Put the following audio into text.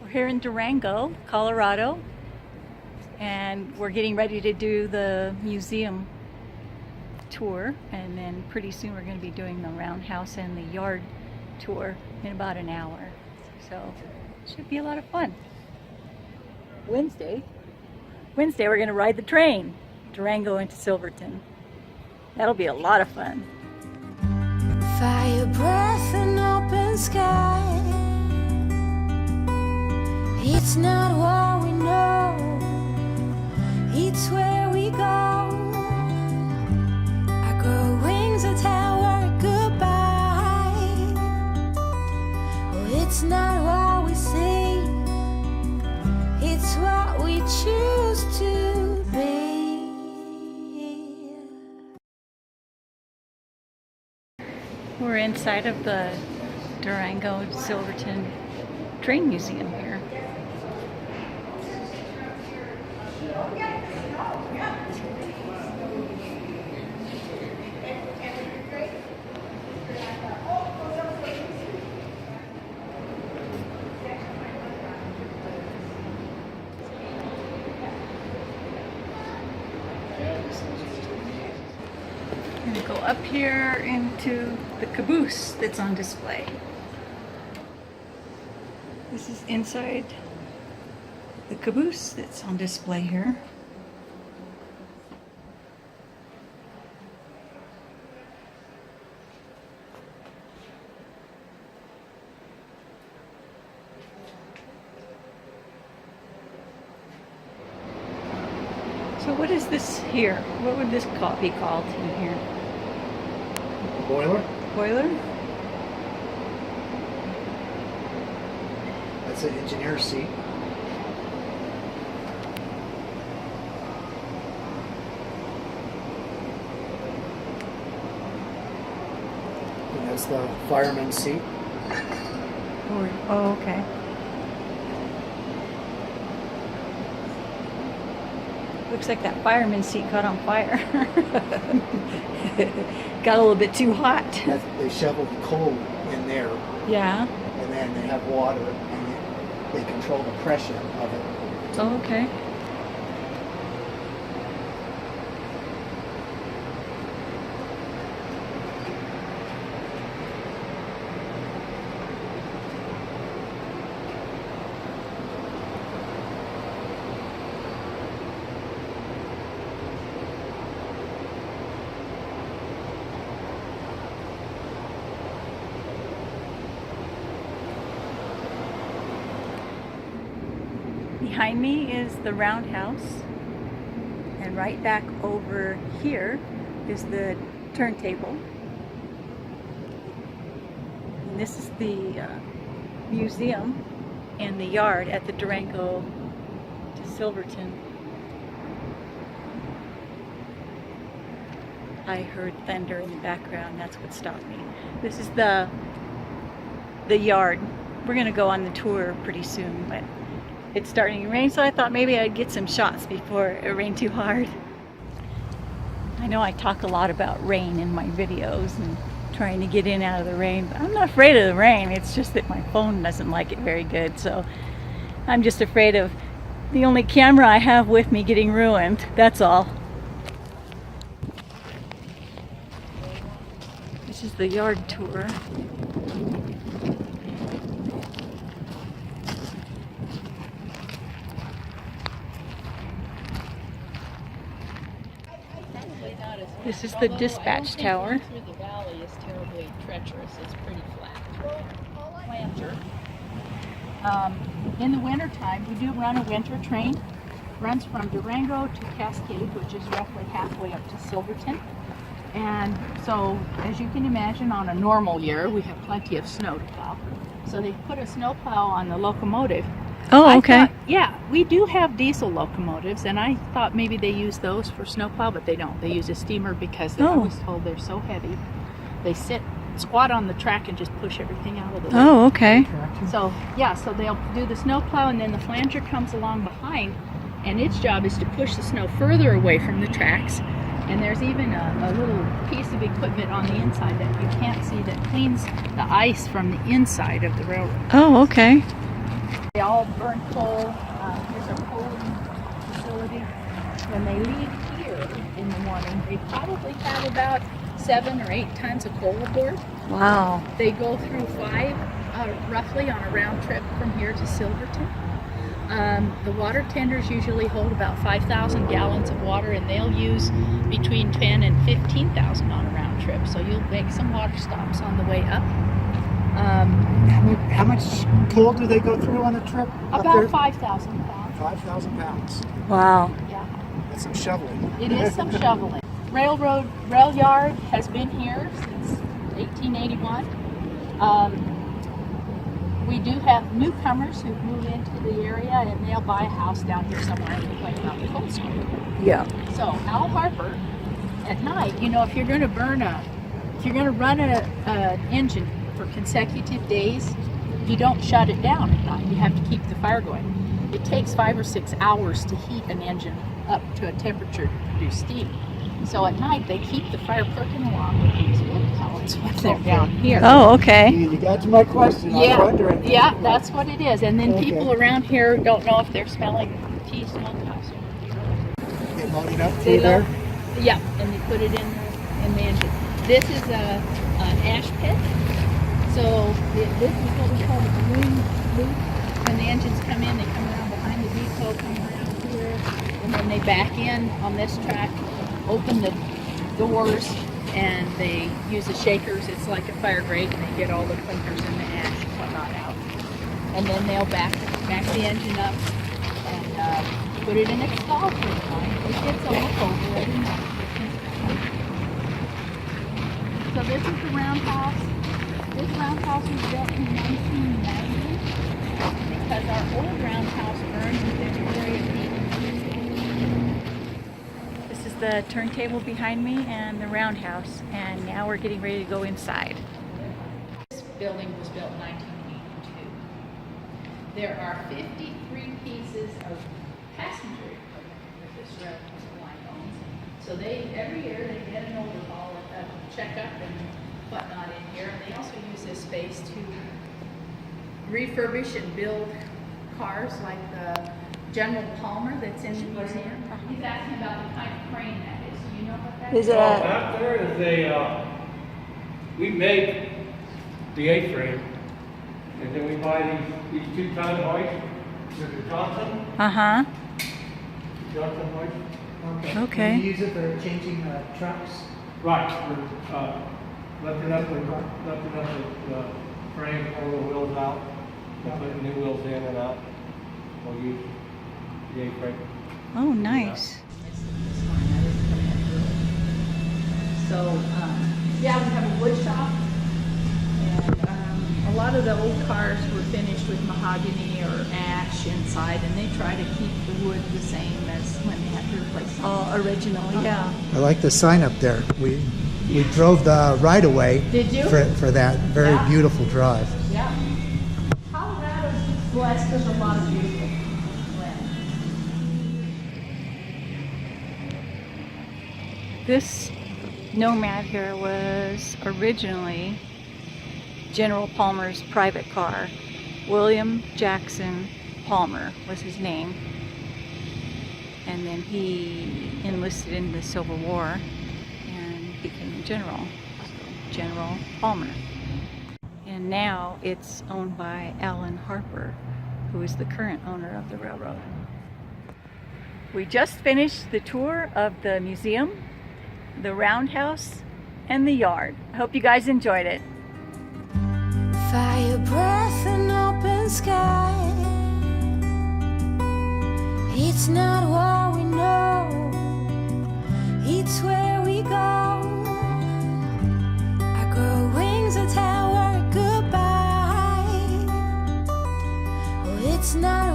We're here in Durango, Colorado, and we're getting ready to do the museum tour, and then pretty soon we're going to be doing the Roundhouse and the yard tour in about an hour. So it should be a lot of fun. Wednesday we're going to ride the train, Durango into Silverton. That'll be a lot of fun. Fire breath and open sky. It's not what we know, it's where we go. I grow wings that tell our goodbye. Oh, it's not what we see, it's what we choose to be. We're inside of the Durango Silverton train museum here. I'm going to go up here into the caboose that's on display. This is inside the caboose that's on display here. So what is this here? What would this be called in here? Boiler? Boiler? That's an engineer's seat. And that's the fireman's seat. Oh, okay. Looks like that fireman's seat caught on fire. Got a little bit too hot. They shovel coal in there, Yeah. and then they have water, and they control the pressure of it. Oh, okay. Behind me is the Roundhouse, and right back over here is the turntable. And this is the museum and the yard at the Durango to Silverton. I heard thunder in the background, that's what stopped me. This is the yard. We're gonna go on the tour pretty soon, but it's starting to rain, so I thought maybe I'd get some shots before it rained too hard. I know I talk a lot about rain in my videos and trying to get in out of the rain, but I'm not afraid of the rain. It's just that my phone doesn't like it very good, so I'm just afraid of the only camera I have with me getting ruined, that's all. This is the yard tour. This is the dispatch tower. Through the valley is terribly treacherous. It's pretty flat. Planter. In the wintertime, we do run a winter train. Runs from Durango to Cascade, which is roughly halfway up to Silverton. And so, as you can imagine, on a normal year, we have plenty of snow to plow. So they put a snow plow on the locomotive. Oh, okay. Yeah, we do have diesel locomotives, and I thought maybe they use those for snowplow, but they don't. They use a steamer because I was told they're so heavy. They squat on the track and just push everything out of the way. Oh, okay. So, yeah, so they'll do the snowplow, and then the flanger comes along behind, and its job is to push the snow further away from the tracks. And there's even a little piece of equipment on the inside that you can't see that cleans the ice from the inside of the railroad. Oh, okay. They all burn coal. Here's our coaling facility. When they leave here in the morning, they probably have about 7 or 8 tons of coal aboard. Wow. They go through 5 roughly on a round trip from here to Silverton. The water tenders usually hold about 5,000 gallons of water, and they'll use between 10 and 15,000 on a round trip. So you'll make some water stops on the way up. How much coal do they go through on the trip? About 5,000 pounds. 5,000 pounds. Wow. Yeah, That's some shoveling. it is some shoveling. Rail yard has been here since 1881. We do have newcomers who move into the area, and they'll buy a house down here somewhere and complain about the coal smoke. Yeah. So Al Harper, at night, you know, if you're going to run an engine for consecutive days, you don't shut it down at night. You have to keep the fire going. It takes 5 or 6 hours to heat an engine up to a temperature to produce steam. So at night, they keep the fire perking along with these wood pellets when they're down here. Oh, okay. You got to my question. I was wondering. Yeah, that's what it is. And then Okay. people around here don't know if they're smelling tea smokehouse. They loading up They through there? Yeah, and they put it in the engine. This is an ash pit. So this is what we call the balloon loop. When the engines come in, they come around behind the depot, come around here, and then they back in on this track, open the doors, and they use the shakers. It's like a fire grate, and they get all the clinkers and the ash and whatnot out. And then they'll back the engine up and put it in its stall for the night. It gets a look over every night. So this is the roundhouse. This roundhouse was built in 1990 because our old roundhouse burned in February of 1800. This is the turntable behind me and the roundhouse, and now we're getting ready to go inside. This building was built in 1982. There are 53 pieces of passenger equipment that this railroad line owns. So every year they get an overhaul, a checkup and whatnot in here. And they also use this space to refurbish and build cars like the General Palmer that's in the museum. He's asking about the kind of crane that is. Do you know what that is? Is it Well, a, back there is we make the A-frame, and then we buy these 2-ton hoists. There's a Johnson uh-huh. hoist. Okay. You use it for changing trucks? Right, we're lifting up the frame, pull the wheels out, putting new wheels in and out. We'll use the A-frame. Oh, nice. So, yeah, we have a wood shop, and a lot of the old cars were finished with mahogany or ash inside, and they try to keep the wood the same as when they have to replace them. Oh, original, yeah. I like the sign up there. We drove the right of way Did you? for that very Yeah. beautiful drive. Yeah. Colorado's blessed with a lot of beautiful land. This Nomad here was originally General Palmer's private car. William Jackson Palmer was his name. And then he enlisted in the Civil War and became a general. So General Palmer. And now it's owned by Alan Harper, who is the current owner of the railroad. We just finished the tour of the museum, the roundhouse, and the yard. I hope you guys enjoyed it. Fire breath and open sky. It's not what we know, it's where we go. I grow wings and tell her goodbye. Oh, it's not